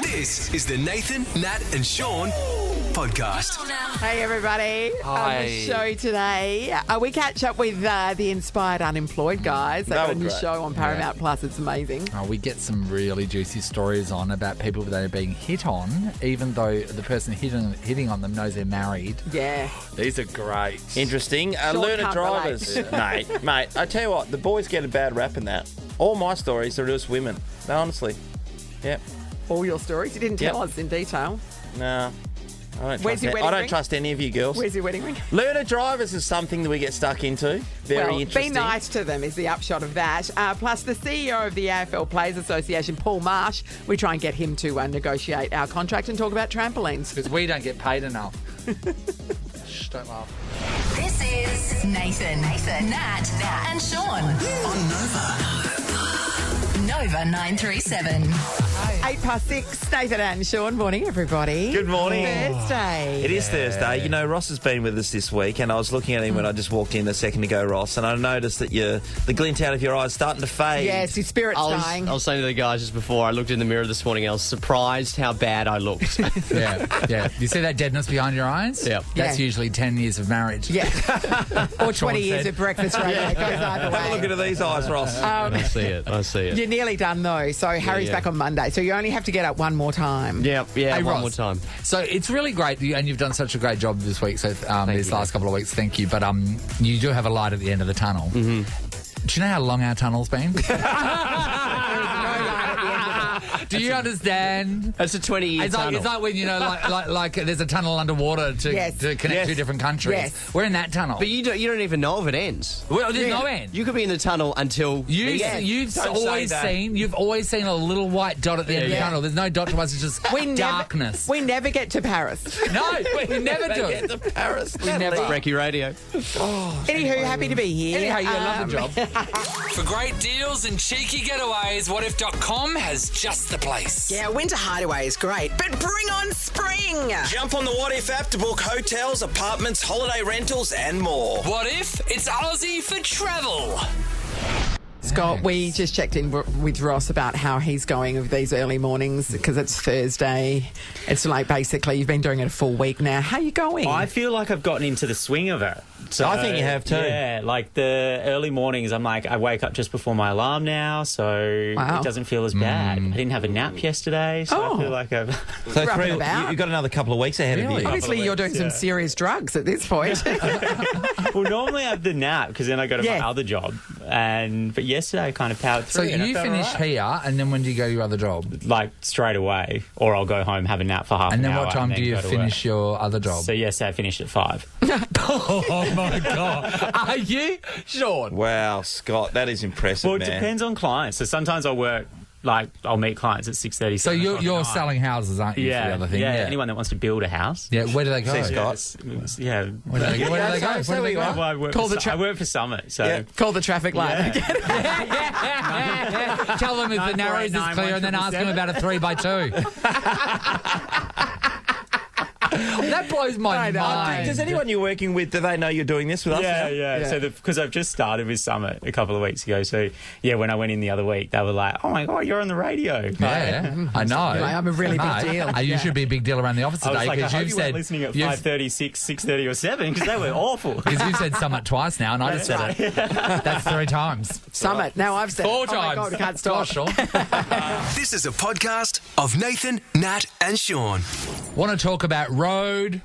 This is the Nathan, Nat and Sean podcast. Hey, everybody. Hi. On the show today, we catch up with the Inspired Unemployed guys. They've got a new show on Paramount Plus. It's amazing. We get some really juicy stories on about people that are being hit on, even though the person hitting on them knows they're married. Yeah. These are great. Interesting. Learner can't drivers. mate, I tell you what, the boys get a bad rap in that. All my stories are just women. No, honestly. Yep. All your stories? You didn't tell us in detail. No. I Where's your wedding ring? trust any of you girls. Where's your wedding ring? Learner drivers is something that we get stuck into. Very interesting. Be nice to them is the upshot of that. Plus, the CEO of the AFL Players Association, Paul Marsh, we try and get him to negotiate our contract and talk about trampolines. Because we don't get paid enough. Shh, don't laugh. This is Nathan, Nat, and Sean On Nova 937. 6:08, Nathan and Sean. Morning, everybody. Good morning. Thursday. It is Thursday. You know, Ross has been with us this week, and I was looking at him when I just walked in a second ago, Ross, and I noticed that the glint out of your eyes starting to fade. Yes, your spirit's dying. I was saying to the guys just before, I looked in the mirror this morning, I was surprised how bad I looked. Yeah. You see that deadness behind your eyes? Yeah. That's usually 10 years of marriage. Yeah. Or 20 Sean years said. of breakfast radio. It goes either way. Have a look into these eyes, Ross. I see it. You're nearly done, though. So Harry's yeah. back on Monday. So you only have to get up one more time. Yeah, Hey, one Ross, more time. So it's really great, and you've done such a great job this week, so these you. last couple of weeks, thank you. But you do have a light at the end of the tunnel. Mm-hmm. Do you know how long our tunnel's been? Do you understand? It's a 20-year tunnel. It's like when, you know, like there's a tunnel underwater to connect two different countries. Yes. We're in that tunnel. But you don't even know if it ends. Well, there's no end. You could be in the tunnel until the end. You've always seen a little white dot at the end of the tunnel. There's no dot to us. It's just darkness. We never get to Paris. No, we never do. Get to Paris. We never. Brekkie Radio. Anywho, happy to be here. Anyhow, you love the job. For great deals and cheeky getaways, whatif.com has just the place. Yeah, winter hideaway is great, but bring on spring! Jump on the What If app to book hotels, apartments, holiday rentals and more. What if it's Aussie for travel? Scott, we just checked in with Ross about how he's going with these early mornings because it's Thursday. It's like basically you've been doing it a full week now. How are you going? I feel like I've gotten into the swing of it. So, I think you have too. Yeah, like the early mornings, I'm like, I wake up just before my alarm now, so it doesn't feel as bad. I didn't have a nap yesterday, so I feel like I've... So about. you've got another couple of weeks ahead of you. Obviously, you're doing some serious drugs at this point. Well, normally I have the nap, because then I go to my other job. But yesterday I kind of powered So through. you finish here, and then when do you go to your other job? Like, straight away. Or I'll go home, have a nap for half And an then hour. what time do you go to finish work. your other job? So yesterday I finished at 5. Oh, my God. Are you? Sean? Wow, Scott, that is impressive, Well, it man. depends on clients. So sometimes I'll work, I'll meet clients at 6:30. So you're selling houses, aren't you, for the other thing? Yeah, anyone that wants to build a house. Yeah, where do they go? See, Scott. Yeah. Where do they go? Where do they go? Well, I work I work for Summit, so... Call the traffic light. Tell them if the narrows is clear and then ask them about a 3x2. That blows my mind. Does anyone you're working with, do they know you're doing this with us now? Yeah. So because I've just started with Summit a couple of weeks ago, so yeah, when I went in the other week, they were like, "Oh my God, you're on the radio!" Yeah, I know. I'm a really big deal. You should be a big deal around the office I was today like, I because hope you've you said weren't listening at 5:36, 6:30, or 7 because they were awful. Because you've said Summit twice now, and I just said it. That's 3 times. Summit. Now I've said 4 it. times. Oh my God, I can't stop. Gosh, Sean. This is a podcast of Nathan, Nat and Sean. Want to talk about road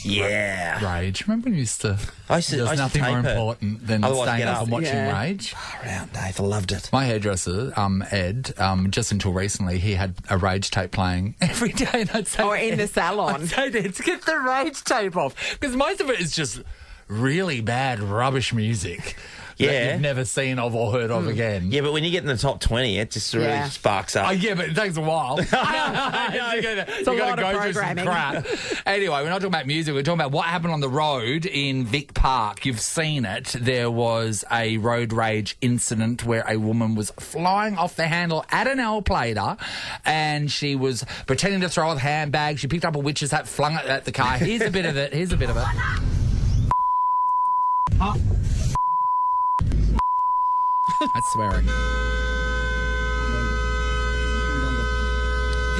Yeah. rage? Remember when you used to... I used There's to nothing more tape it. important than Otherwise, staying get up up. and watching Yeah. Rage. Around Dave, I loved it. My hairdresser, Ed, just until recently, he had a Rage tape playing every day. And I'd say, Or in the salon. I'd say to Ed, get the Rage tape off. Because most of it is just really bad, rubbish music. That Yeah. you've never seen of or heard of again. Yeah, but when you get in the top 20, it just really sparks up. Oh, yeah, but it takes a while. you gotta a lot of go through some programming. crap. Anyway, we're not talking about music. We're talking about what happened on the road in Vic Park. You've seen it. There was a road rage incident where a woman was flying off the handle at an L-plater and she was pretending to throw a handbag. She picked up a witch's hat, flung it at the car. Here's a bit of it. That's swearing.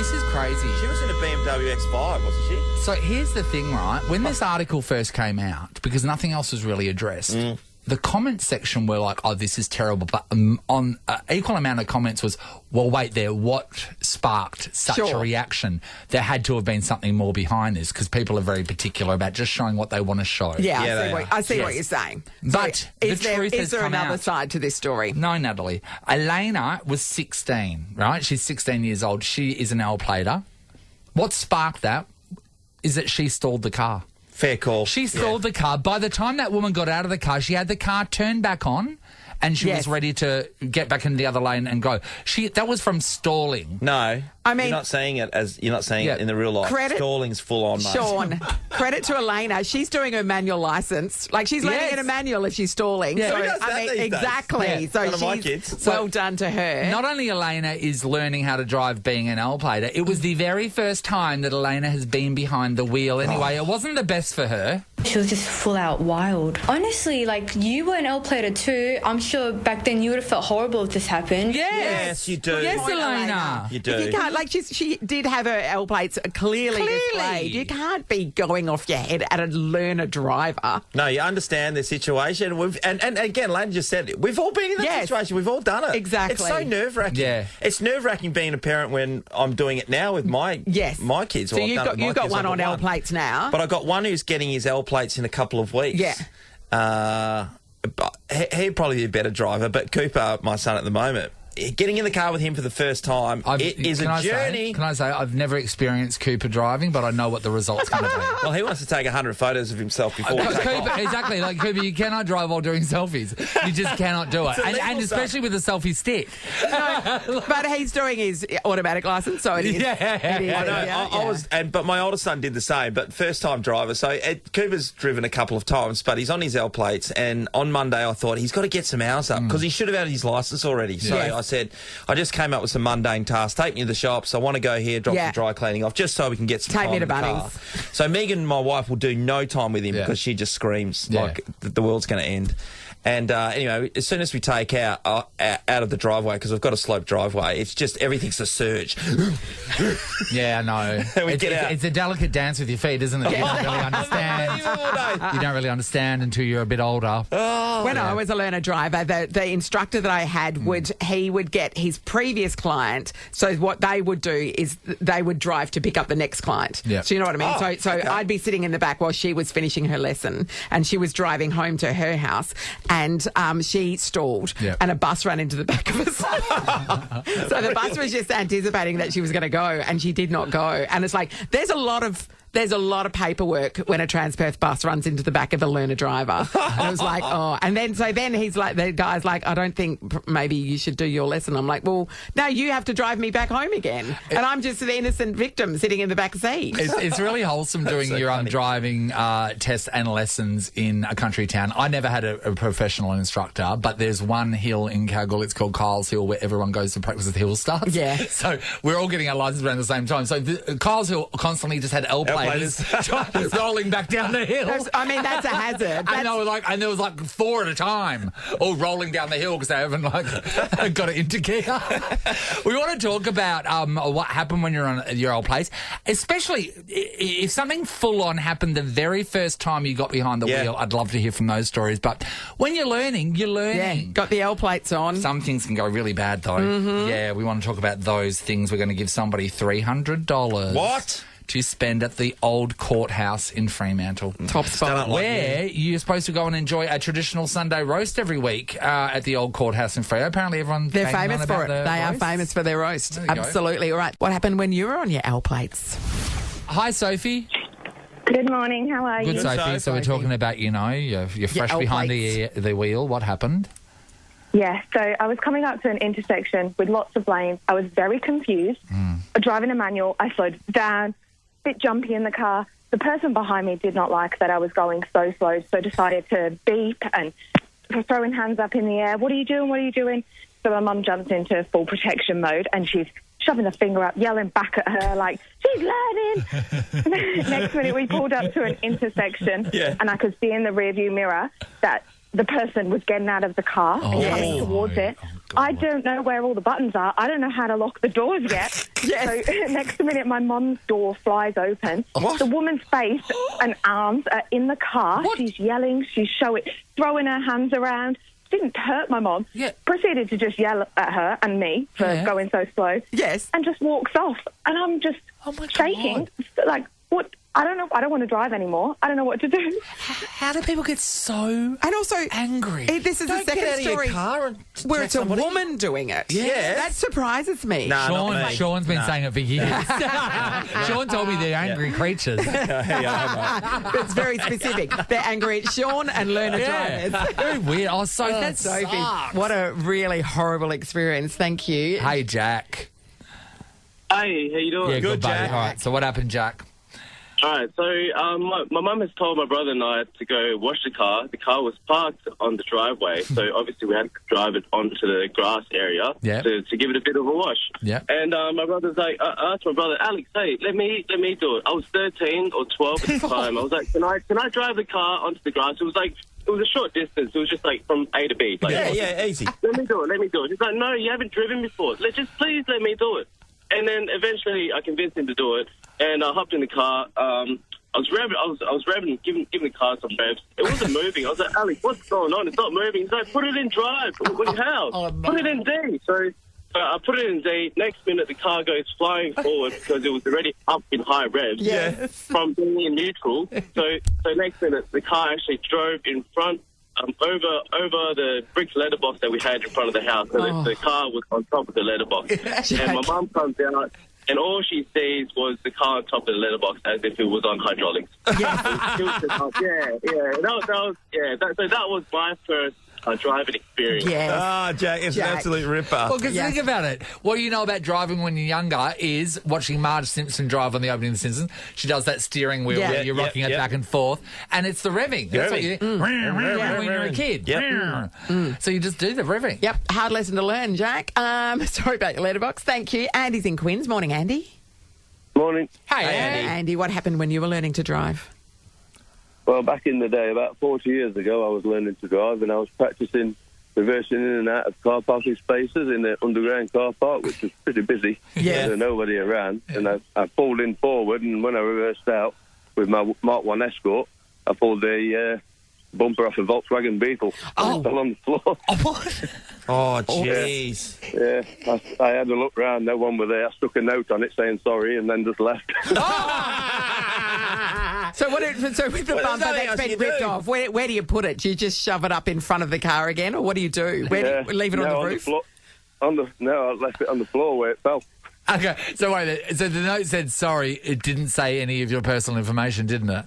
this is crazy. She was in a BMW X5, wasn't she? So here's the thing, right? When this article first came out, because nothing else was really addressed, the comment section were like, oh, this is terrible. But on equal amount of comments was, well, wait there, what sparked such a reaction? There had to have been something more behind this, because people are very particular about just showing what they want to show. Yeah, I see what you're saying. But so the truth is there another side to this story? No, Natalie. Elena was 16, right? She's 16 years old. She is an L plater. What sparked that is that she stalled the car. Fair call. She stalled the car. By the time that woman got out of the car, she had the car turned back on, and she was ready to get back into the other lane and go. That was from stalling. No, I mean, you're not saying it in the real life. Stalling's full on, mate. Sean, credit to Elena. She's doing her manual license. Like, she's learning in a manual if she's stalling. Yeah. So, Who does that these days? exactly. Yeah. So None of my she's kids. well done to her. Not only Elena is learning how to drive being an L plater, it was the very first time that Elena has been behind the wheel. Anyway, it wasn't the best for her. She was just full out wild. Honestly, like, you were an L plater too. I'm sure back then you would have felt horrible if this happened. Yes, you do. Yes, Elena. You do. If you can't, like, she did have her L plates clearly displayed. You can't be going off your head at a learner driver. No, you understand the situation. And again, Lane just said it. We've all been in that situation. We've all done it. Exactly. It's so nerve-wracking. Yeah. It's nerve-wracking being a parent when I'm doing it now with my kids. So you've got one on L plates now. But I've got one who's getting his L plates in a couple of weeks. Yeah. But he'd probably be a better driver. But Cooper, my son at the moment, getting in the car with him for the first time, it is a journey. Can I say, I've never experienced Cooper driving, but I know what the result's going to be. Well, he wants to take 100 photos of himself before we take off. Exactly. Like, Cooper, you cannot drive while doing selfies. You just cannot do it. And especially with a selfie stick. No, but he's doing his automatic license, so it is. I was, but my older son did the same, but first-time driver. So Cooper's driven a couple of times, but he's on his L plates, and on Monday I thought he's got to get some hours up, because he should have had his licence already. So I said, I just came up with some mundane tasks. Take me to the shops. I want to go here, drop the dry cleaning off, just so we can get some time in the car. So Megan, my wife, will do no time with him because she just screams like the world's going to end. And anyway, as soon as we take out of the driveway, because we've got a sloped driveway, it's just everything's a surge. Yeah, I know. It's a delicate dance with your feet, isn't it? You don't really understand. You don't really understand until you're a bit older. When I was a learner driver, the instructor that I had would get his previous client. So what they would do is they would drive to pick up the next client. Yep. So you know what I mean? So I'd be sitting in the back while she was finishing her lesson, and she was driving home to her house. And she stalled, and a bus ran into the back of us. So the bus was just anticipating that she was going to go, and she did not go. And it's like, there's a lot of paperwork when a Transperth bus runs into the back of a learner driver. And I was like, and then he's like, the guy's like, I don't think maybe you should do your lesson. I'm like, well, no, you have to drive me back home again. And I'm just an innocent victim sitting in the back seat. It's really wholesome doing your own driving tests and lessons in a country town. I never had a professional instructor, but there's one hill in Caggle, it's called Kyle's Hill, where everyone goes to practice at hill starts. Yeah. So we're all getting our license around the same time. So Kyle's Hill constantly just had L platers rolling back down the hill. I mean, that's a hazard. And there was like 4 at a time, all rolling down the hill because they haven't got it into gear. We want to talk about what happened when you're on your old place, especially if something full on happened the very first time you got behind the wheel. I'd love to hear from those stories. But when you're learning, Yeah, got the L plates on. Some things can go really bad though. Mm-hmm. Yeah, we want to talk about those things. We're going to give somebody $300. What? To spend at the old courthouse in Fremantle. Top spot. Where you're supposed to go and enjoy a traditional Sunday roast every week at the old courthouse in Freo. Apparently they're famous for it. They are famous for their roast. Absolutely. All right. What happened when you were on your L plates? Hi, Sophie. Good morning. How are you? Good, Sophie. So we're talking about, you're fresh behind the wheel. What happened? Yeah, so I was coming up to an intersection with lots of lanes. I was very confused. Driving a manual, I slowed down, bit jumpy in the car. The person behind me did not like that I was going so slow, so decided to beep and throwing hands up in the air. What are you doing? What are you doing? So my mum jumps into full protection mode and she's shoving the finger up, yelling back at her like, she's learning. Next minute we pulled up to an intersection and I could see in the rearview mirror that the person was getting out of the car and heading towards it. I don't know where all the buttons are. I don't know how to lock the doors yet. Yes. So next minute, my mum's door flies open. What? The woman's face and arms are in the car. What? She's yelling. She's throwing her hands around. Didn't hurt my mum. Yeah. Proceeded to just yell at her and me for going so slow. Yes. And just walks off. And I'm just shaking. Like, what? I don't know. I don't want to drive anymore. I don't know what to do. How do people get so And also angry? This is the second story where it's a woman doing it. Yes. That surprises me. Nah, not me. Sean's been saying it for years. Sean told me they're angry creatures. It's very specific. They're angry at Sean and learner drivers. Very weird. Oh, Sophie, that Sophie, sucks. what a really horrible experience. Thank you. Hey, Jack. Hey, how you doing? Yeah, good, buddy. Jack. All right, so what happened, Jack? All right, so my mum has told my brother and I to go wash the car. The car was parked on the driveway, so obviously we had to drive it onto the grass area to give it a bit of a wash. Yeah. And my brother's like, I asked my brother, Alex, hey, let me do it. I was 13 or 12 at the time. I was like, can I drive the car onto the grass? It was a short distance. It was just like from A to B. Like, easy. Let me do it. He's like, no, you haven't driven before. Please let me do it. And then eventually I convinced him to do it, and I hopped in the car. I was revving, giving the car some revs. It wasn't moving. I was like, Alex, what's going on? It's not moving. He's like, put it in drive. How? Oh, no. Put it in D. So I put it in D. Next minute, the car goes flying forward because it was already up in high revs from being in neutral. So next minute, the car actually drove in front over the brick letterbox that we had in front of the house. So the car was on top of the letterbox. And my mum comes out, and all she sees was the car on top of the letterbox as if it was on hydraulics. So that was my first driving experience. Jack, it's an absolute ripper. Well, because think about it. What you know about driving when you're younger is watching Marge Simpson drive on the opening of The Simpsons. She does that steering wheel where you're rocking it back and forth, and it's the revving. That's what you do when you're a kid. So you just do the revving. Yep, hard lesson to learn, Jack. Sorry about your letterbox. Thank you. Andy's in Quinns. Morning, Andy. Morning. Hey, Andy. Andy, what happened when you were learning to drive? Well, back in the day, about 40 years ago, I was learning to drive, and I was practicing reversing in and out of car parking spaces in the underground car park, which was pretty busy. Yeah. There was nobody around. And I pulled in forward, and when I reversed out with my Mark 1 Escort, I pulled a bumper off a Volkswagen Beetle. Oh. Fell on the floor. Oh, what? Oh, jeez. Yeah, I had a look round, no one was there. I stuck a note on it saying sorry and then just left. So with the bumper that's been ripped off, where do you put it? Do you just shove it up in front of the car again, or what do you do? Where do you leave it on the roof? I left it on the floor where it fell. Okay, so wait, so the note said sorry. It didn't say any of your personal information, didn't it?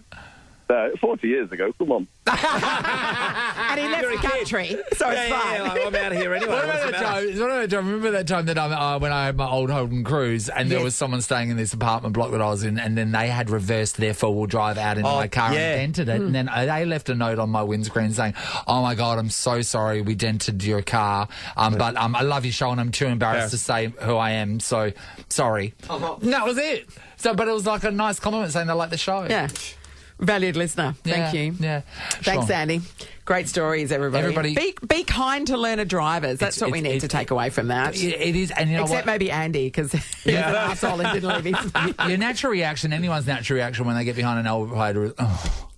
40 years ago, come on. And he left the country, so it's fine. I'm out of here anyway. Remember that time that when I had my old Holden Cruise and there was someone staying in this apartment block that I was in, and then they had reversed their four-wheel drive out into my car and dented it, and then they left a note on my windscreen saying, "Oh my God, I'm so sorry we dented your car, but I love your show and I'm too embarrassed to say who I am, so sorry." And that was it. So, but it was like a nice compliment saying they like the show. Yeah. Valued listener. Thank you. Yeah. Thanks, Sean. Andy. Great stories, everybody. Be kind to learner drivers. That's what we need to take away from that. It is. And you know Except maybe Andy, because he's an arsehole and didn't leave him. Your natural reaction, anyone's natural reaction when they get behind an elevator is,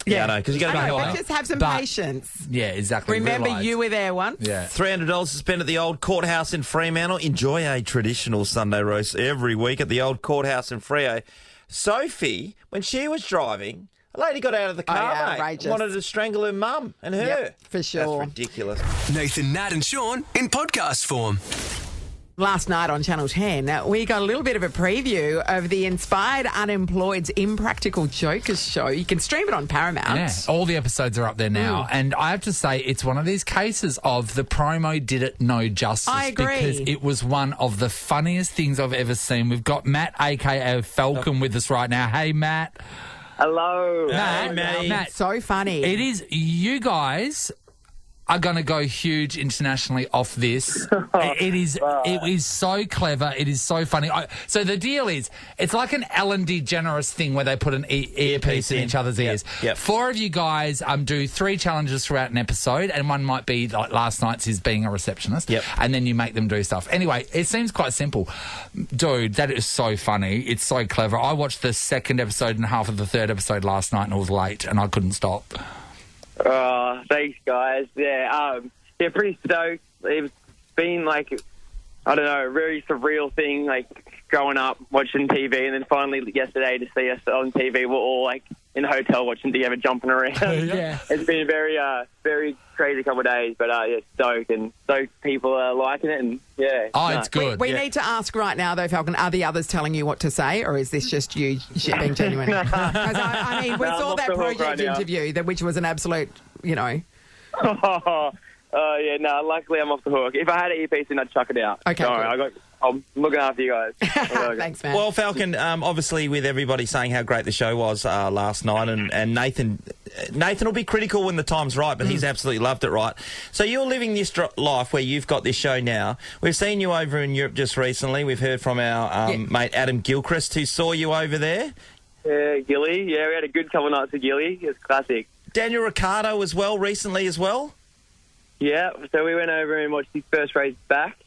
Yeah, I know, because you got to go but just have some patience. Yeah, exactly. Remember, you were there once. Yeah. $300 to spend at the old courthouse in Fremantle. Enjoy a traditional Sunday roast every week at the old courthouse in Freo. Sophie, when she was driving, a lady got out of the car, mate, wanted to strangle her mum and her. Yep, for sure. That's ridiculous. Nathan, Nat and Sean in podcast form. Last night on Channel 10, we got a little bit of a preview of the Inspired Unemployed's Impractical Jokers show. You can stream it on Paramount. Yeah, all the episodes are up there now. And I have to say, it's one of these cases of the promo did it no justice. I agree. Because it was one of the funniest things I've ever seen. We've got Matt, a.k.a. Falcon, with us right now. Hey, Matt. Hello. Matt, So funny. It is you guys are going to go huge internationally off this. It is so clever. It is so funny. So the deal is, it's like an Ellen DeGeneres thing where they put an earpiece in each other's ears. Yep. 4 of you guys do 3 challenges throughout an episode, and one might be like last night's is being a receptionist. Yep. And then you make them do stuff. Anyway, it seems quite simple. Dude, that is so funny. It's so clever. I watched the 2nd episode and half of the 3rd episode last night, and it was late, and I couldn't stop. Thanks, guys. Yeah, pretty stoked. It's been like, I don't know, a very surreal thing, like growing up watching TV, and then finally yesterday to see us on TV, we're all like in the hotel watching together, jumping around. Yeah. It's been a very crazy couple of days, but stoked people are liking it, and yeah. It's good. We need to ask right now, though, Falcon, are the others telling you what to say, or is this just you being genuine? Because I mean, we saw that project interview, which was an absolute, luckily I'm off the hook. If I had an earpiece in, I'd chuck it out. Okay, sorry, I'm looking after you guys. Thanks, man. Well, Falcon, obviously with everybody saying how great the show was last night, and Nathan will be critical when the time's right, but he's absolutely loved it, right? So you're living this life where you've got this show now. We've seen you over in Europe just recently. We've heard from our mate Adam Gilchrist, who saw you over there. Yeah, Gilly. Yeah, we had a good couple of nights with Gilly. It was classic. Daniel Ricciardo as well, recently as well. Yeah, so we went over and watched his first race back.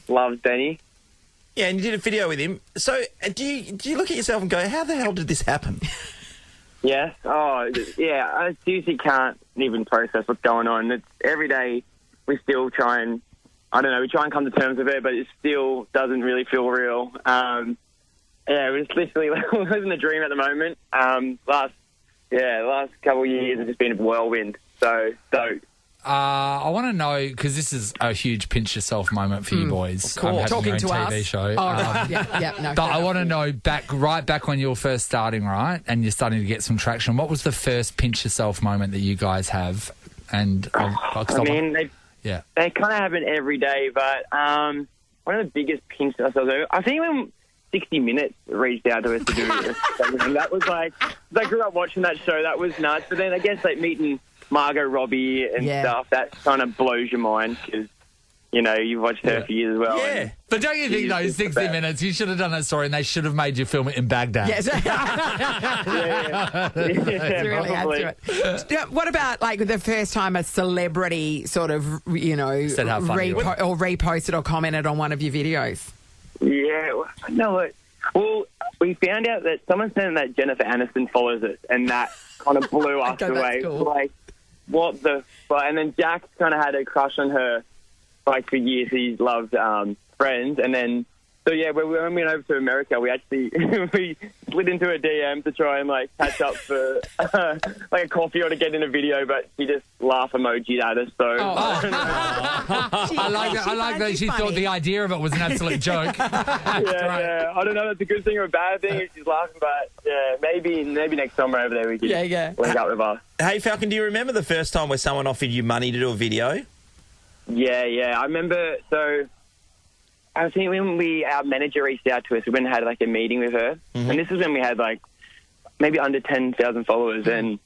Loves Benny. Yeah, and you did a video with him. So do you look at yourself and go, how the hell did this happen? Yes. Oh, yeah, I seriously can't even process what's going on. It's every day we still try and, we try and come to terms with it, but it still doesn't really feel real. We're just literally living the dream at the moment. Last couple of years have just been a whirlwind. So I want to know, because this is a huge pinch yourself moment for you boys. Cool. Talking to TV us. show. Oh, right. No. But I want to know right back when you were first starting, right, and you're starting to get some traction. What was the first pinch yourself moment that you guys have? And they kind of happen every day. But one of the biggest pinch ourselves, I think when 60 Minutes reached out to us to do this, and that was like, I grew up watching that show. That was nuts. But then I guess meeting Margot Robbie and stuff, that kind of blows your mind because, you've watched her for years as well. Yeah. But don't you think, though, 60 Minutes, you should have done that story and they should have made you film it in Baghdad. Yes. Really adds to it. What about, the first time a celebrity sort of, reposted or commented on one of your videos? Yeah. No, well, we found out that someone said that Jennifer Aniston follows us, and that kind of blew us away. Cool. What the fuck? And then Jack kind of had a crush on her, for years. He loved Friends, and then when we went over to America, we actually we slid into a DM to try and catch up for a coffee or to get in a video, but she just laugh emojied at us. So I like that she thought the idea of it was an absolute joke. Yeah. I don't know if that's a good thing or a bad thing if she's laughing, but maybe next time we're over there we can link up with us. Hey, Falcon, do you remember the first time where someone offered you money to do a video? Yeah. I remember, so I think when our manager reached out to us, we went and had a meeting with her. Mm-hmm. And this is when we had maybe under 10,000 followers. And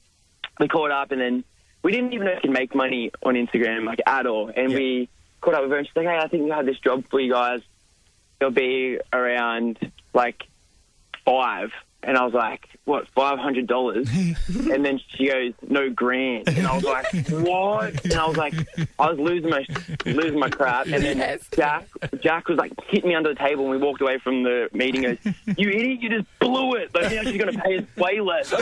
we caught up, and then we didn't even know if we could make money on Instagram at all. And we caught up with her, and she's like, hey, I think we have this job for you guys. It'll be around 5. And I was like, what, $500? And then she goes, no, grand. And I was like, what? And I was like, I was losing my crap. And then Jack was hitting me under the table, and we walked away from the meeting. Goes, you idiot, you just blew it. Now she's going to pay us way less. And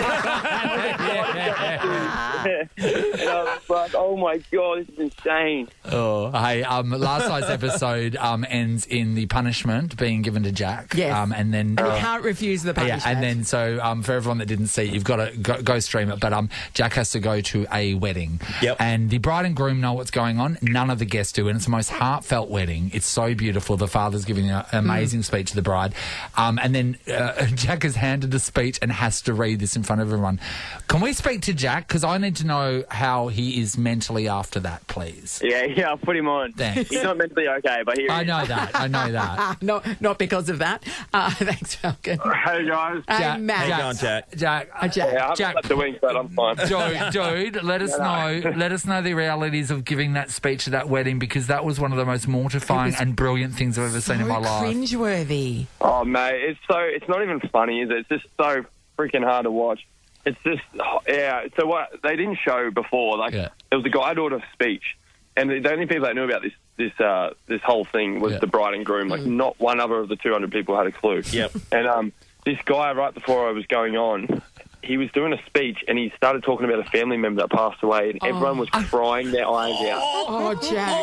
I was like, oh my God, this is insane. Oh, hey, last night's episode ends in the punishment being given to Jack. Yes. And then you can't refuse the punishment. Yeah, and then so for everyone that didn't see it, you've got to go stream it. But Jack has to go to a wedding. Yep. And the bride and groom know what's going on. None of the guests do. And it's the most heartfelt wedding. It's so beautiful. The father's giving an amazing speech to the bride. And then Jack is handed a speech and has to read this in front of everyone. Can we speak to Jack? Because I need to know how he is mentally after that, please. Yeah, I'll put him on. Thanks. He's not mentally okay, but I know that. Not because of that. Thanks, Falcon. Hey, guys. Hey, Matt. How you going, Jack? Jack. Yeah, I haven't the wings, but I'm fine. Dude, let us know the realities of giving that speech at that wedding, because that was one of the most mortifying and brilliant things I've ever seen in my life. Cringeworthy. Oh, mate, it's not even funny, is it? It's just so freaking hard to watch. It's just, so what they didn't show before, there was a guide-order speech, and the only people that knew about this whole thing was the bride and groom. Like, not one other of the 200 people had a clue. Yep. And this guy, right before I was going on, he was doing a speech, and he started talking about a family member that passed away, and everyone was crying their eyes out. Oh, Jack.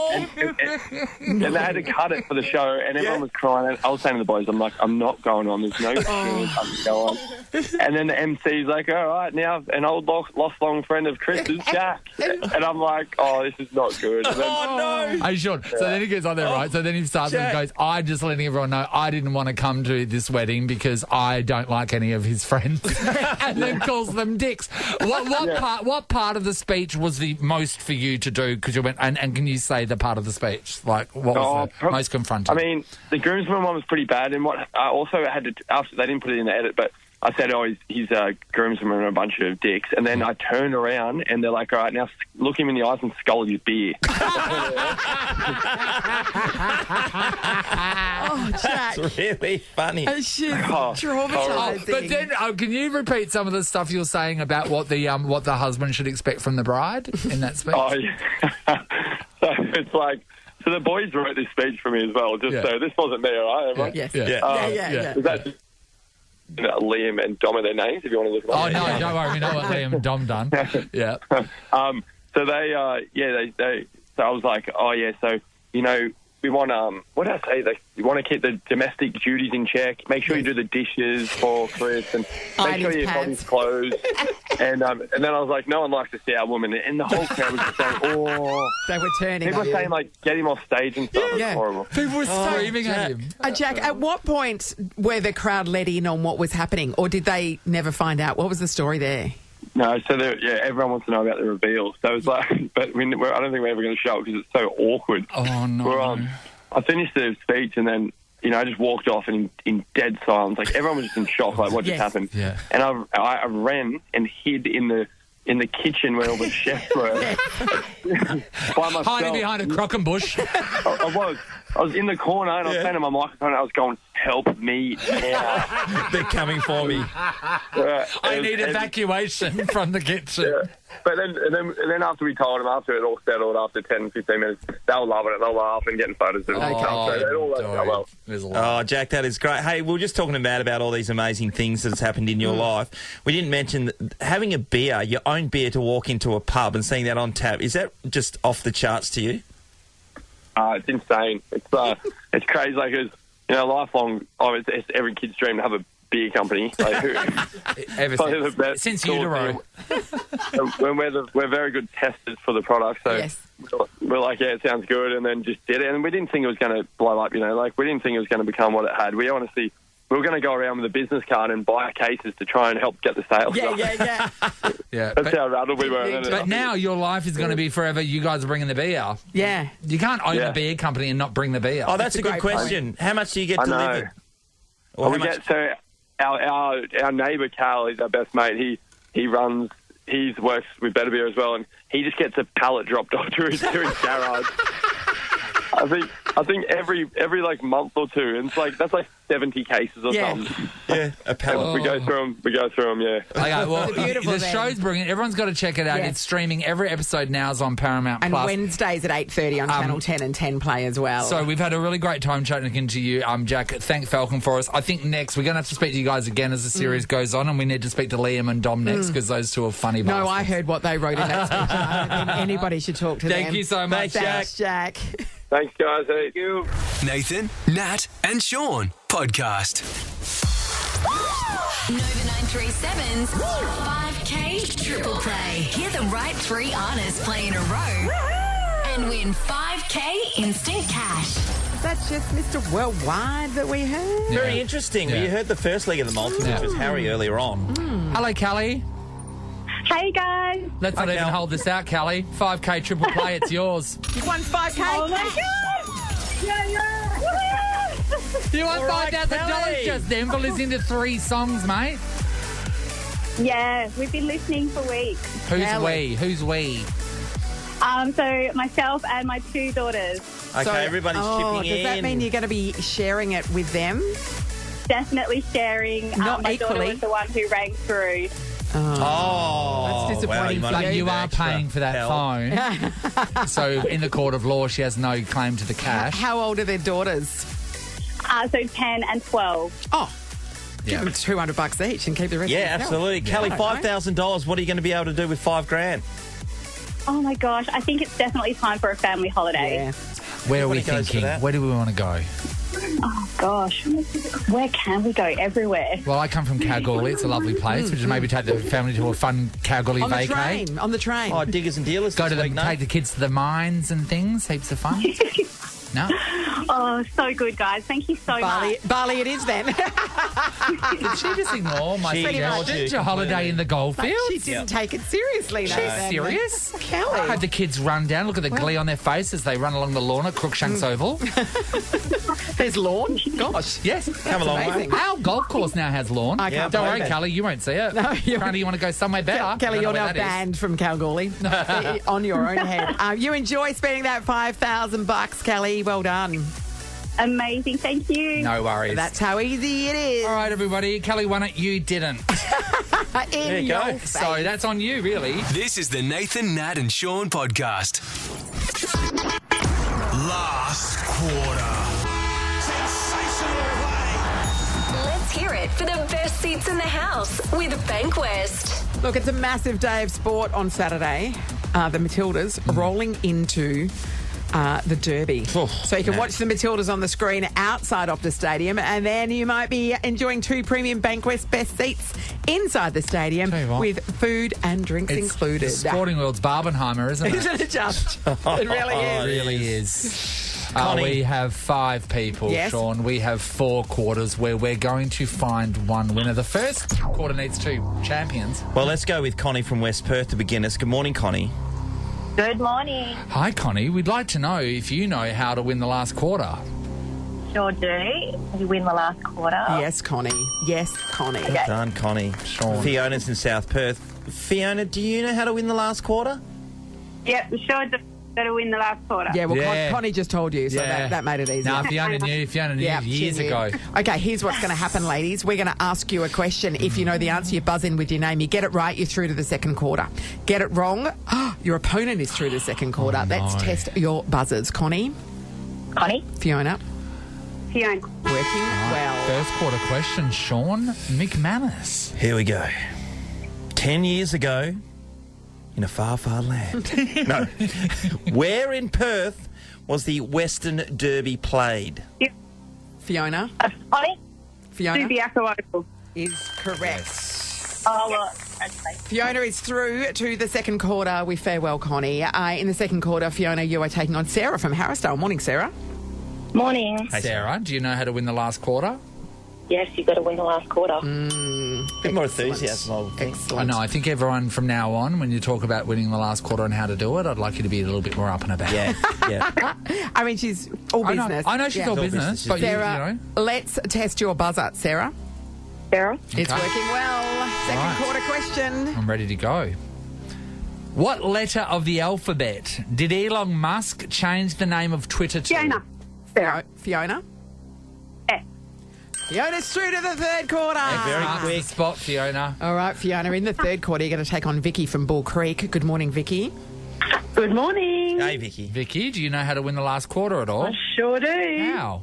And they had to cut it for the show, and everyone was crying. And I was saying to the boys, I'm like, I'm not going on. There's no chance I'm going. And then the MC's like, all right, now an old lost long friend of Chris's, Jack. And I'm like, oh, this is not good. And then, Hey, Sean, so then he gets on there, right? So then he starts and goes, I'm just letting everyone know I didn't want to come to this wedding because I don't like any of his friends. And then calls them dicks. What part of the speech was the most for you to do? Because you went, and can you say the part of the speech? Like, what was the most confronting? I mean, the groomsman one was pretty bad, and what I also had to, after they didn't put it in the edit, but I said, he's a groomsman and a bunch of dicks, and then I turned around and they're like, all right, now look him in the eyes and scull his beer. Oh, Jack. That's really funny. It's traumatizing. But then, can you repeat some of the stuff you're saying about what the husband should expect from the bride in that speech? Oh, yeah. So it's like, so the boys wrote this speech for me as well, just so this wasn't me, all right? Yes. Is that Liam and Dom are their names, if you want to look at them? Oh, no, don't worry. We know what Liam and Dom done. Yeah. So they so I was like, oh, yeah, so, we want, what did I say? Like, you want to keep the domestic duties in check, make sure you do the dishes for Chris, and make sure you hold his clothes. And then I was like, no one likes to see our woman. And the whole crowd was just saying, oh. They were turning. People were saying, like, get him off stage and stuff. It's horrible. People were screaming at him. Jack, at what point were the crowd let in on what was happening? Or did they never find out? What was the story there? No, so everyone wants to know about the reveal. So it's like, but I don't think we're ever going to show it because it's so awkward. Oh, no. I finished the speech and then, I just walked off and in dead silence. Like, everyone was just in shock, like, what just happened? Yeah. And I ran and hid in the kitchen where all the chefs were. By myself. Hiding behind a crockenbush. I was in the corner and I was standing on my microphone and I was going, help me now. They're coming for me. I need evacuation from the kitchen. Yeah. But then after we told them, after it all settled, after 10, 15 minutes, they were loving it. They were laughing, getting photos of it. Oh, Jack, that is great. Hey, we were just talking about all these amazing things that's happened in your life. We didn't mention that having a beer, your own beer, to walk into a pub and seeing that on tap. Is that just off the charts to you? It's insane. It's crazy. Like, it's, lifelong. It's every kid's dream to have a beer company. Like, since utero. We're very good testers for the product. So we're like, yeah, it sounds good, and then just did it. And we didn't think it was going to blow up. Like, we didn't think it was going to become what it had. We honestly. We were going to go around with a business card and buy cases to try and help get the sales up. That's how rattled we were. But now your life is going to be forever. You guys are bringing the beer. Yeah. You can't own a beer company and not bring the beer. Oh, that's a good question. How much do you get delivered? So our neighbour Cal is our best mate. He works with Better Beer as well, and he just gets a pallet dropped off to his garage. I think every like month or two, and it's like that's like 70 cases or something. Yeah, a pallet. We go through them. Yeah. Okay, well, the show's brilliant. Everyone's got to check it out. It's streaming. Every episode now is on Paramount and Plus. Wednesdays at 8:30 on Channel 10 and 10 Play as well. So we've had a really great time chatting to you, Jack. Thank Falcon for us. I think next we're going to have to speak to you guys again as the series goes on, and we need to speak to Liam and Dom next because those two are funny. No, I heard what they wrote in that speech. I don't think anybody should talk to them. Thank you so much, Thanks, Jack. Thanks, guys. Thank you. Nathan, Nat, and Sean podcast. Nova 937's 5K Triple Play. Hear the right three artists play in a row and win 5K instant cash. That's just Mr. Worldwide that we heard. Very interesting. You heard the first leg of the multi, which was Harry earlier on. Hello, Callie. Hey, guys. Let's not even hold this out, Callie. 5K Triple Play, it's yours. You won 5K. Oh, my God. Yeah. You won All right, $5,000 Kelly. just then for listening to 3 songs, mate. Yeah, we've been listening for weeks. Who's we? So myself and my 2 daughters. Okay, everybody's chipping in. Does that mean you're going to be sharing it with them? Definitely sharing. Not my daughter equally. was the one who rang through. That's disappointing for But you are extra paying for that phone. So in the court of law, she has no claim to the cash. How old are their daughters? So 10 and 12. Oh, give them $200 each and keep the rest. Yeah, of yourself. absolutely. Kelly, $5,000. What are you going to be able to do with $5,000? Oh my gosh, I think it's definitely time for a family holiday. Yeah. Where are we Everybody goes for thinking? that. Where do we want to go? Oh gosh, where can we go? Everywhere. Well, I come from Kalgoorlie. It's a lovely place. We just maybe take the family to a fun Kalgoorlie On the vacay. train. On the train. Oh, diggers and dealers. Go to this week, no? take the kids to the mines and things. Heaps of fun. No? Oh, so good, guys. Thank you so much. Bali it is then. Did she just ignore my She ignored suggestion? you Your holiday in the goldfields? She didn't take it seriously. She's no. serious? Kelly. I had the kids run down. Look at the glee on their face as they run along the lawn at Crookshanks Oval. There's lawn? Gosh. Yes. Come along, amazing. mate. Our golf course now has lawn. I can't Don't believe worry, it. Kelly, you won't see it. No, you're- Apparently you want to go somewhere better. Kelly, I you're don't know now where that is. banned from Kalgoorlie. On your own head. You enjoy spending that $5,000, Kelly. Well done. Amazing. Thank you. No worries. That's how easy it is. All right, everybody. Kelly won it. You didn't. There you go. So that's on you, really. This is the Nathan, Nat and Sean podcast. Last quarter. Sensational play. Let's hear it for the best seats in the house with Bankwest. Look, it's a massive day of sport on Saturday. The Matildas rolling into the Derby. So you can watch the Matildas on the screen outside Optus Stadium, and then you might be enjoying 2 premium Bankwest best seats inside the stadium Tell you what. with food and drinks included. The sporting world's Barbenheimer, isn't it? Isn't it just? It really It is. really is. Connie. We have 5 people, Yes. Sean. We have 4 quarters where we're going to find one winner. The first quarter needs 2 champions. Well, let's go with Connie from West Perth to begin us. Good morning, Connie. Good morning. Hi, Connie. We'd like to know if you know how to win the last quarter. Sure do. You win the last quarter. Yes, Connie. Yes, Connie. Okay. Done, Connie. Sean. Fiona's in South Perth. Fiona, do you know how to win the last quarter? Yep, sure do. Got to win the last quarter. Yeah, well, Yeah. Connie just told you, so Yeah. that made it easy. Now, Fiona knew Yeah, years she knew. ago. Okay, here's what's going to happen, ladies. We're going to ask you a question. If you know the answer, you buzz in with your name. You get it right, you're through to the second quarter. Get it wrong, your opponent is through to the second quarter. Oh, no. Let's test your buzzers. Connie, Connie? Fiona, Fiona. working well. First quarter question, Sean McManus. Here we go. 10 years ago, in a far, far land. No. Where in Perth was the Western Derby played? Fiona, Connie? Fiona Subiaco Oval. is correct. Oh, well, okay. Fiona is through to the second quarter. We farewell, Connie. In the second quarter, Fiona, you are taking on Sarah from Harrisdale. Morning, Sarah. Morning. Sarah, do you know how to win the last quarter? Yes, you've got to win the last quarter. A bit more enthusiasm, I would think. I know. I think everyone from now on, when you talk about winning the last quarter and how to do it, I'd like you to be a little bit more up and about. Yeah, yeah. I mean, she's all business. I know she's Yeah. all business, but Sarah, let's test your buzzer, Sarah. Sarah? It's Okay. working well. Second Right. quarter question. I'm ready to go. What letter of the alphabet did Elon Musk change the name of Twitter to? Fiona. Sarah. Fiona? F. Fiona's through to the third quarter. Very Marks quick. the spot, Fiona. All right, Fiona, in the third quarter, you're going to take on Vicky from Bull Creek. Good morning, Vicky. Good morning. Hey, Vicky. Vicky, do you know how to win the last quarter at all? Sure do. How?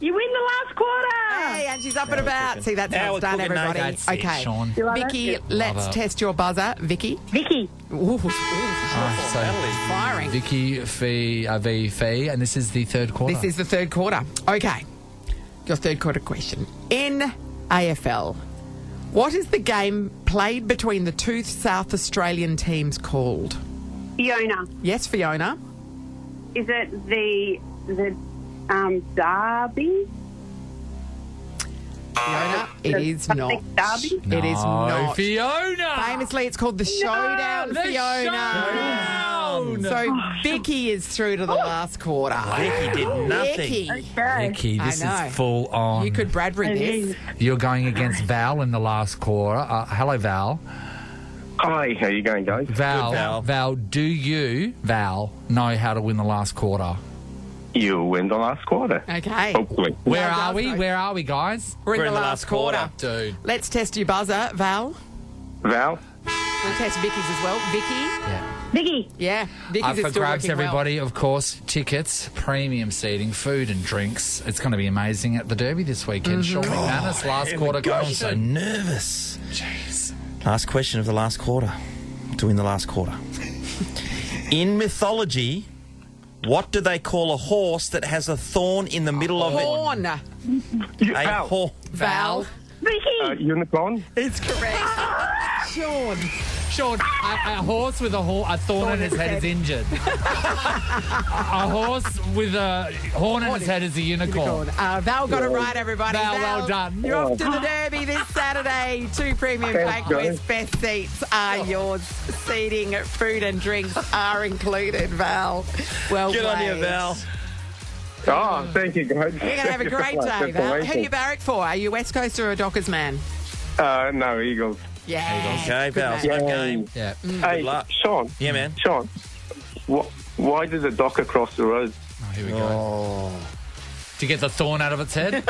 You win the last quarter. Hey, and she's up and about. See, that's Now how we're it's done, cooking, everybody. That's it, Okay. Sean. You like Vicky, it? let's Love it. test your buzzer. Vicky? Vicky. Ooh, So, firing. Vicky, Fee, and this is the third quarter. This is the third quarter. Okay. Your third quarter question. In AFL, what is the game played between the 2 South Australian teams called? Fiona. Yes, Fiona. Is it the Derby? Fiona, it is not. Derby? It is not. Fiona! Famously, it's called the Showdown, the Fiona. So Vicky is through to the last quarter. Vicky did nothing. Vicky. Okay. Vicky, this I know. is full on. You could Bradbury this. You're going against Val in the last quarter. Hello, Val. Hi, how you going, guys? Val, do you, Val, know how to win the last quarter? You win the last quarter. Okay. Hopefully. Where are we? Where are we, guys? We're in the last quarter. Dude. Let's test your buzzer, Val. Val? We'll test Vicky's as well. Vicky? Yeah. Vicky. Yeah. Vicky's is For still grabs, working well. everybody, of course, tickets, premium seating, food and drinks. It's going to be amazing at the Derby this weekend. Sean McManus, last quarter. I'm so nervous. Jeez. Last question of the last quarter. To win the last quarter. In mythology, what do they call a horse that has a thorn in the middle of it? Horn. A Val. horse. Val. Vicky. Unicorn? It's correct. Sean, a horse with a thorn in his head is injured. A horse with a horn in his head is a unicorn. Val got it right, everybody. Val, well done. You're off to the Derby this Saturday. 2 premium banquets. Best seats are yours. Seating, food and drinks are included, Val. Well Good on played. you, Val. Oh, thank you, guys. You're going to have a great day, Val. Who do you barrack for? Are you West Coast or a Dockers man? No, Eagles. Yeah. Okay, Val. Good man. Good game. Yeah. Hey, luck. Sean. Yeah, man. Sean, why did the Docker cross the road? Oh, here we go. To get the thorn out of its head?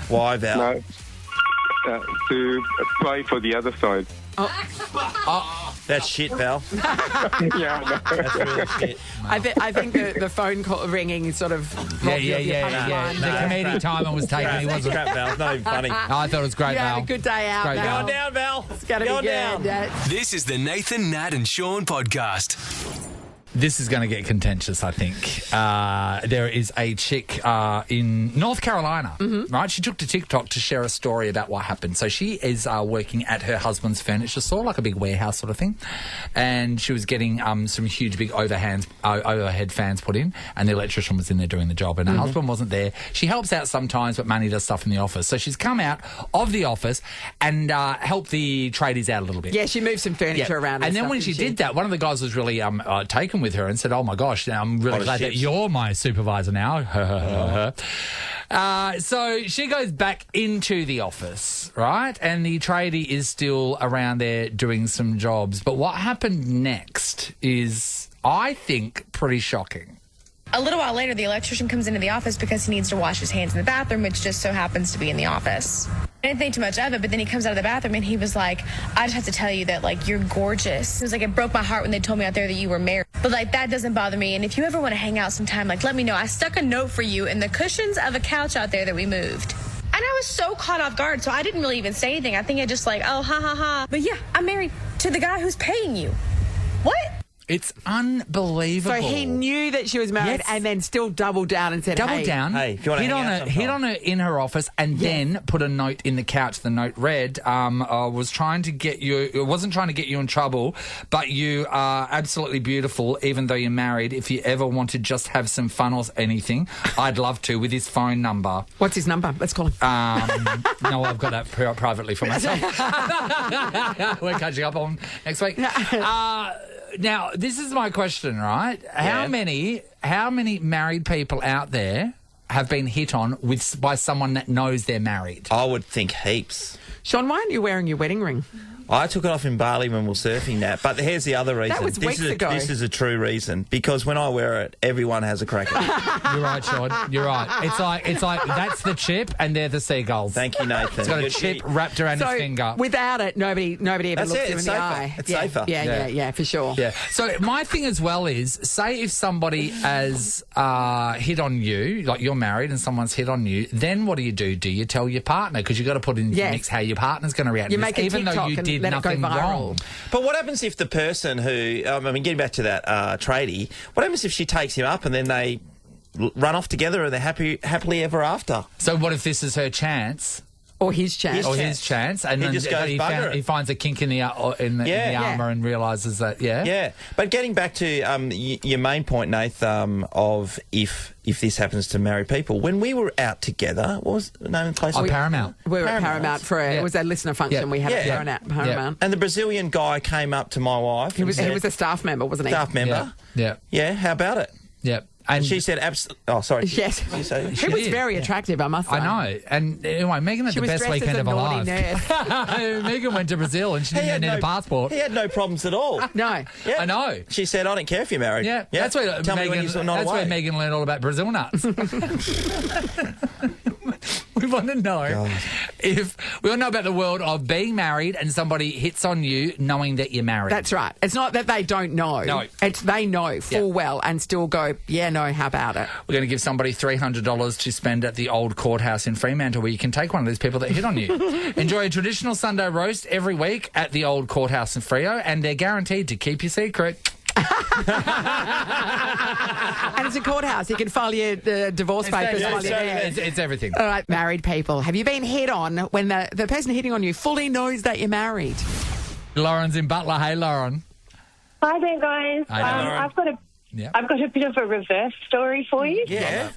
Why, Val? No. To play for the other side. That's shit, Val. Yeah, I know. That's really shit. I think the phone call ringing is sort of... Yeah. The comedian timer was taken. He wasn't. Crap, Val. It's not even funny. I thought it was great, You Val. have a good day out, Great, Val. Val. Going down, Val. It's going to be Going good. down. This is the Nathan, Nat and Sean podcast. This is going to get contentious, I think. There is a chick in North Carolina, right? She took to TikTok to share a story about what happened. So she is working at her husband's furniture store, like a big warehouse sort of thing. And she was getting some huge, big overhead fans put in, and the electrician was in there doing the job, and her husband wasn't there. She helps out sometimes, but Manny does stuff in the office. So she's come out of the office and helped the tradies out a little bit. Yeah, she moved some furniture around. And then when she did that, one of the guys was really taken with her and said, "Oh my gosh, I'm really glad that you're my supervisor now." So she goes back into the office, right? And the tradie is still around there doing some jobs. But what happened next is, I think, pretty shocking. A little while later, the electrician comes into the office because he needs to wash his hands in the bathroom, which just so happens to be in the office. I didn't think too much of it, but then he comes out of the bathroom and he was like, "I just have to tell you that, like, you're gorgeous." It was like, it broke my heart when they told me out there that you were married. But, like, that doesn't bother me. And if you ever want to hang out sometime, like, let me know. I stuck a note for you in the cushions of a couch out there that we moved. And I was so caught off guard, so I didn't really even say anything. I think I just like, oh, ha, ha, ha. But yeah, I'm married to the guy who's paying you. What? It's unbelievable. So he knew that she was married and then still doubled down and said, Doubled down, Hey, if you want to hit on her in her office, and then put a note in the couch. The note read, I was trying to get you, it wasn't trying to get you in trouble, but you are absolutely beautiful, even though you're married. If you ever want to just have some fun or anything, I'd love to, with his phone number. What's his number? Let's call him. No, I've got that privately for myself. We're catching up on next week. Now, this is my question, right? How many married people out there have been hit on by someone that knows they're married? I would think heaps. Sean, why aren't you wearing your wedding ring? I took it off in Bali when we were surfing that, but here's the other reason. That was weeks ago. This is a true reason, because when I wear it, everyone has a crack at it. You're right, Sean. You're right. It's like that's the chip and they're the seagulls. Thank you, Nathan. It's got a chip wrapped around his finger. Without it, nobody ever looks him in the eye. It's safer. Yeah, for sure. Yeah. So my thing as well is, say if somebody has hit on you, like you're married and someone's hit on you, then what do? Do you tell your partner? Because you've got to put in the mix how your partner's going to react. You make a even though TikTok you and did let it go nothing viral. wrong. But what happens if the person who, getting back to that tradie, what happens if she takes him up and then they run off together and they're happily ever after? So what if this is her chance Or his chance. And then just goes bugger it. he finds a kink in the armour and realises that, Yeah. But getting back to your main point, Nath, of if this happens to married people, when we were out together, what was the name of the place? Paramount. We were at Paramount for it was a listener function we had at Paramount. And the Brazilian guy came up to my wife. He was a staff member, wasn't he? Staff member. Yeah. Yeah, how about it? Yeah. And she said, oh, sorry. Yes. He was very attractive, I must say. I know. And anyway, Megan had the best weekend of her life. Megan went to Brazil and she didn't need a passport. He had no problems at all. No. Yeah. I know. She said, I don't care if you're married. Yeah. That's where Megan learned all about Brazil nuts. We want to know if we all know about the world of being married and somebody hits on you knowing that you're married. That's right. It's not that they don't know. No. It's they know full well and still go, no, how about it? We're going to give somebody $300 to spend at the old courthouse in Fremantle where you can take one of these people that hit on you. Enjoy a traditional Sunday roast every week at the old courthouse in Freo and they're guaranteed to keep your secret. And it's a courthouse. You can file your divorce papers while you're there. It's everything. All right, married people. Have you been hit on when the person hitting on you fully knows that you're married? Lauren's in Butler. Hey, Lauren. Hi there, guys. Hi, Lauren. I've got a bit of a reverse story for you. Yeah.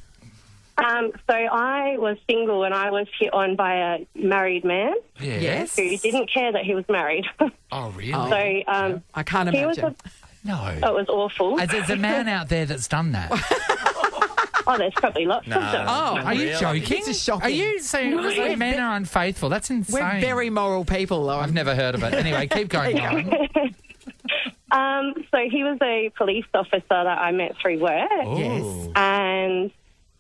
So I was single and I was hit on by a married man. Yes. Who didn't care that he was married. Oh, really? So I can't imagine. No. It was awful. There's a man out there that's done that. Oh, there's probably lots of them. Oh, are you joking? This is shocking. Are you saying men are unfaithful? That's insane. We're very moral people, Lauren. I've never heard of it. Anyway, keep going, Lauren. So he was a police officer that I met through work. Yes. And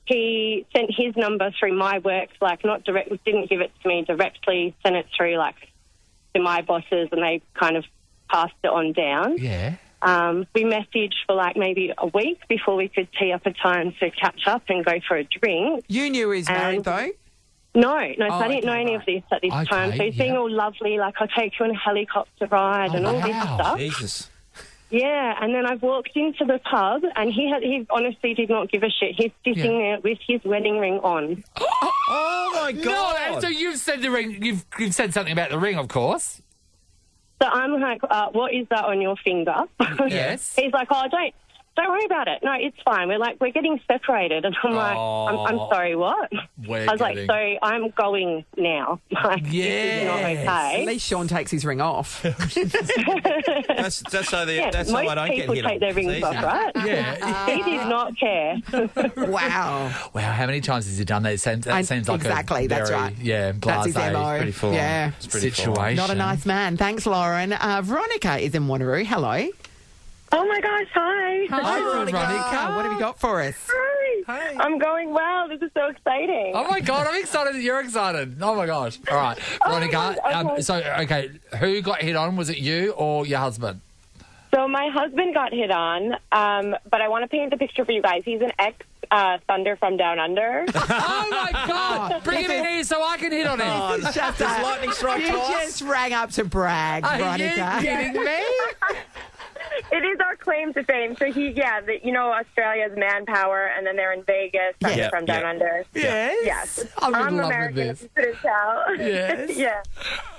he sent his number through my work, didn't give it to me directly, sent it through, to my bosses, and they kind of passed it on down. Yeah. We messaged for maybe a week before we could tee up a time to catch up and go for a drink. You knew he was married, though? No, so I didn't know any of this at this time. So he's being all lovely, I'll take you on a helicopter ride and all this stuff. Jesus. Yeah, and then I walked into the pub and he honestly did not give a shit. He's sitting there with his wedding ring on. Oh, my God. No, so you've said the ring, you've said something about the ring, of course. So I'm like, what is that on your finger? Yes. He's like, don't worry about it. No, it's fine. We're getting separated. And I'm like, I'm sorry, what? I was like, so I'm going now. This is not okay. At least Sean takes his ring off. That's so I don't get hit on. Most people take their rings off, right? Yeah. He did not care. Wow. Wow, how many times has he done that? That seems like exactly, a very, that's right. Yeah, That's his MO. Pretty full yeah. It's pretty situation. Not a nice man. Thanks, Lauren. Veronica is in Wanneroo. Hello. Oh, my gosh, hi. Hi, Veronica. What have you got for us? Hi. I'm going well. This is so exciting. Oh, my God, I'm excited that you're excited. Oh, my gosh. All right, Veronica, who got hit on? Was it you or your husband? So my husband got hit on, but I want to paint the picture for you guys. He's an ex-Thunder from Down Under. Oh, my God. Bring him in here so I can hit on him. Does lightning strike twice? You just rang up to brag, Veronica. Are you kidding me? It is our claim to fame. So Australia's Manpower, and then they're in Vegas, from Down Under. Yes. I'm American, if you couldn't tell. Yes. Yeah.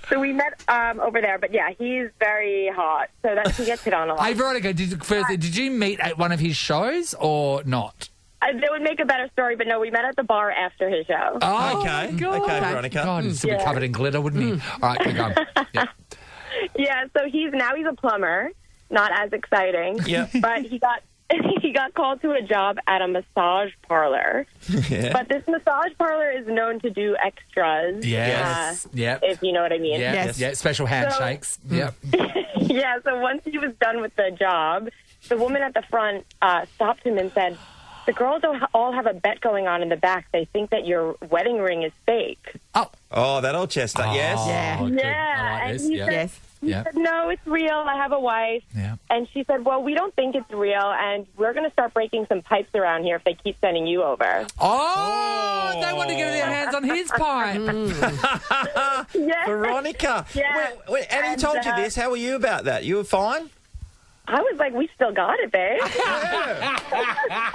So we met over there, but he's very hot, so he gets hit on a lot. Hey, Veronica, did you meet at one of his shows or not? That would make a better story, but no, we met at the bar after his show. Oh, okay. God. Okay, Veronica. God, he'd still be covered in glitter, wouldn't he? All right, keep going. Yeah. Yeah, so he's a plumber. Not as exciting. Yeah. But he got called to a job at a massage parlor. Yeah. But this massage parlor is known to do extras. Yes. If you know what I mean. Yes. Yeah, special handshakes. Yep. Yeah, so once he was done with the job, the woman at the front stopped him and said, the girls all have a bet going on in the back. They think that your wedding ring is fake. Oh, that old chestnut, yes. Yeah. Yeah. I like this. And he said, He said, no, it's real. I have a wife. Yeah. And she said, well, we don't think it's real, and we're going to start breaking some pipes around here if they keep sending you over. Oh, they want to get their hands on his pipe. Yeah. Veronica. Yeah. And he told you this. How were you about that? You were fine? I was like, we still got it, babe.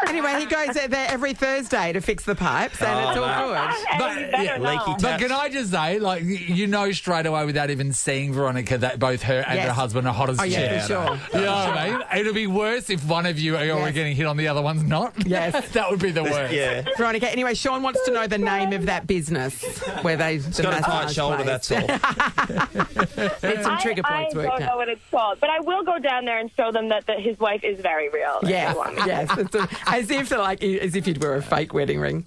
Anyway, he goes there every Thursday to fix the pipes, and it's all good. But can I just say, like, you know straight away without even seeing Veronica that both her and her husband are hot as shit. Yeah, for sure. You know what I mean? It'll be worse if one of you are getting hit on, the other one's not. Yes. That would be the worst. Yeah. Veronica, anyway, Sean wants to know the name of that business where they... It's got a tight shoulder, that's all. Need some trigger points I worked don't know out. what it's called, but I will go down there and show them that his wife is very real. Yes, yes. As if you'd wear a fake wedding ring.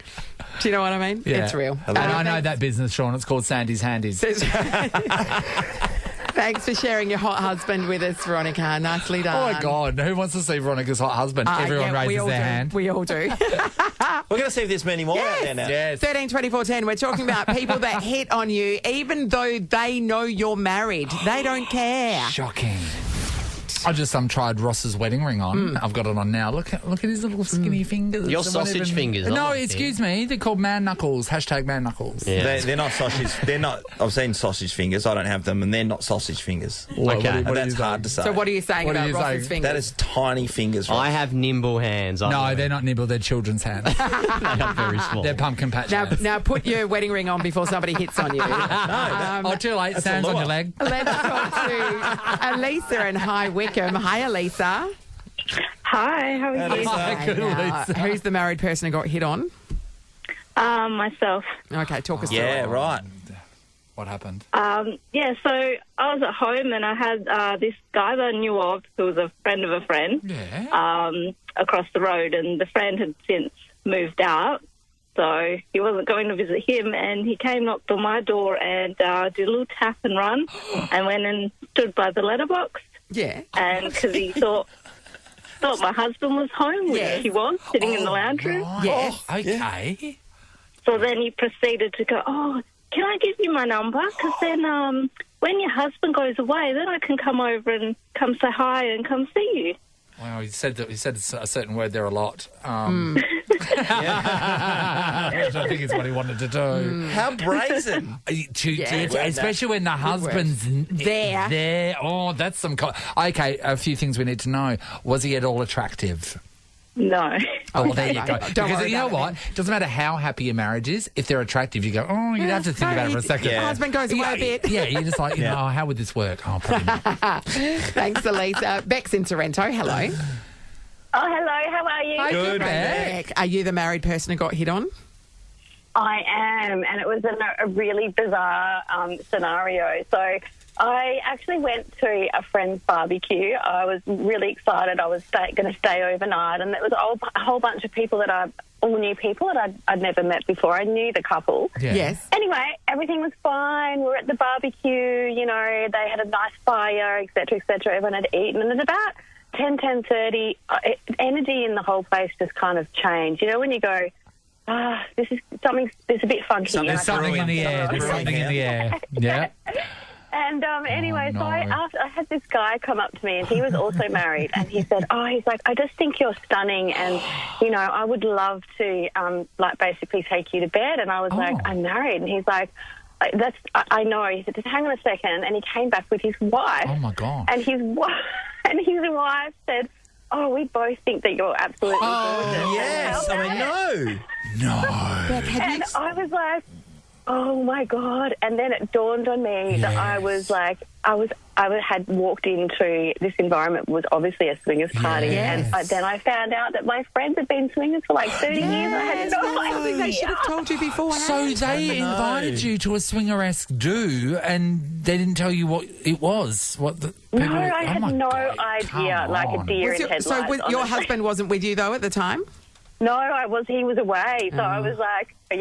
Do you know what I mean? Yeah. It's real. And I know that business, Sean. It's called Sandy's Handies. Thanks for sharing your hot husband with us, Veronica. Nicely done. Oh, my God. Who wants to see Veronica's hot husband? Everyone raises their hand. We all do. We're going to see if there's many more out there now. Yes. 13 24 10. We're talking about people that hit on you even though they know you're married. They don't care. Shocking. I just tried Ross's wedding ring on. I've got it on now. Look at his little skinny fingers. Your sausage fingers. No, excuse me. They're called man knuckles. # man knuckles. Yeah. They're not sausage. They're not. I've seen sausage fingers. I don't have them, and they're not sausage fingers. Okay. And that's hard to say. So what are you saying about Ross's fingers? That is tiny fingers. Ross. I have nimble hands. No, they're not nimble. They're children's hands. They are very small. They're pumpkin patch hands. Now put your wedding ring on before somebody hits on you. Too late. Sands on your leg. Let's talk to Elisa in High Wycombe. Hi, Elisa. Hi, how are you? Who's the married person who got hit on? Myself. Okay, talk us through it. Yeah, right. What happened? So I was at home and I had this guy that I knew of who was a friend of a friend across the road, and the friend had since moved out, so he wasn't going to visit him, and he came, knocked on my door and did a little tap and run and went and stood by the letterbox. Yeah. And because he thought my husband was home, which he was, sitting in the lounge room. Yes. Okay. So then he proceeded to go, can I give you my number? Because then when your husband goes away, then I can come over and come say hi and come see you. Well, he said a certain word there a lot. I think it's what he wanted to do. How brazen. Especially when the husband's there. Oh, that's some... Okay, a few things we need to know. Was he at all attractive? No. Oh, well, there you go. Don't Because worry you know about what? It doesn't matter how happy your marriage is. If they're attractive, you go, you'd have to think about it for a second. Your husband goes away a bit. Yeah, you're just like, how would this work? Oh, probably not. Thanks, Elisa. Beck's in Sorrento. Hello. Oh, hello. How are you? Good, Beck. Are you the married person who got hit on? I am, and it was a really bizarre scenario. So I actually went to a friend's barbecue. I was really excited. I was going to stay overnight, and there was a whole bunch of people all new people that I'd never met before. I knew the couple. Yeah. Yes. Anyway, everything was fine. We were at the barbecue. You know, they had a nice fire, etc., etc. Everyone had eaten, and at about 10:30, energy in the whole place just kind of changed. You know, when you go, this is something. There's a bit funky. There's something in the air. There's something in the air. Yeah. And anyway, so I had this guy come up to me, and he was also married, and he said, he's like, I just think you're stunning, and, you know, I would love to, basically take you to bed. And I was like, I'm married. And he's like, I know. He said, just hang on a second. And he came back with his wife. Oh, my God. And his wife said, we both think that you're absolutely gorgeous. Yes. I mean, no. And I was like, oh my God. And then it dawned on me that I was like, I had walked into this environment, was obviously a swingers party. Yes. And then I found out that my friends had been swingers for like 30 years. I had no idea. They should have told you before. So they invited you to a swinger-esque do, and they didn't tell you what it was? I had no idea, like a deer in headlights. So your husband wasn't with you, though, at the time? No, he was away, so I was like, by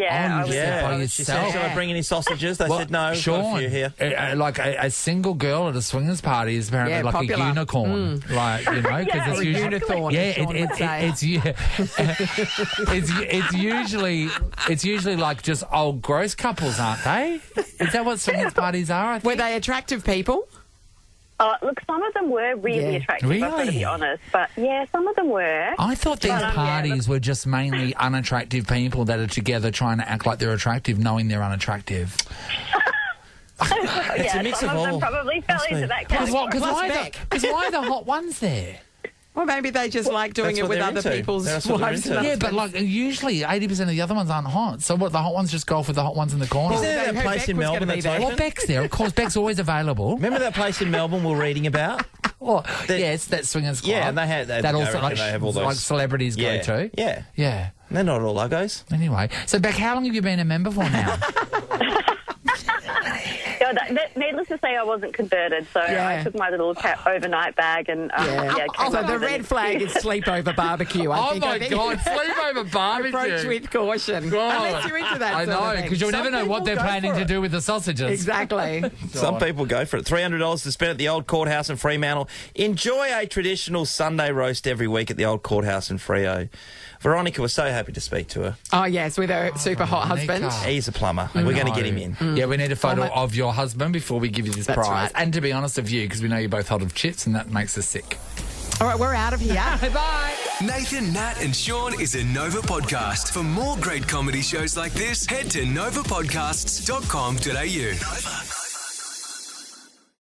She said, yourself. shall I bring any sausages? They said, no, Sean, got a few here. Like a single girl at a swingers party is apparently like popular. a unicorn. Like, you know, because it's usually... Unicorn. It's usually like just old gross couples, aren't they? Is that what swingers parties are? Were they attractive people? Look, some of them were really attractive, I've got to be honest. But, yeah, some of them were. I thought these parties were just mainly unattractive people that are together trying to act like they're attractive, knowing they're unattractive. It's a mix some of all. them probably fell into that category. Because why are the hot ones there? Well, maybe they just like doing it with other people's wives. Yeah, but like usually 80% of the other ones aren't hot. So what? The hot ones just go for the hot ones in the corner. Isn't there that place in Melbourne that's open? Well, Beck's there. Of course, Beck's always available. Remember that place in Melbourne we were reading about? Yes, that swingers club. Yeah, and they had that also they have all those like celebrities go to. Yeah, yeah. They're not all uggos. Anyway, so Beck, how long have you been a member for now? Needless to say, I wasn't converted, so I took my little overnight bag and so the red flag is sleepover barbecue. Oh my God, sleepover barbecue! Approach with caution. Unless you're into that. I know, because you'll never know what they're planning to do with the sausages. Exactly. Some people go for it. $300 to spend at the Old Courthouse in Fremantle. Enjoy a traditional Sunday roast every week at the Old Courthouse in Freo. Veronica was so happy to speak to her. Oh, yes, with her super hot husband. He's a plumber. We're going to get him in. Yeah, we need a photo of your husband before we give you this prize. Right. And to be honest, of you, because we know you're both hot of chips, and that makes us sick. All right, we're out of here. Bye. Nathan, Nat and Sean is a Nova podcast. For more great comedy shows like this, head to novapodcasts.com.au. Nova.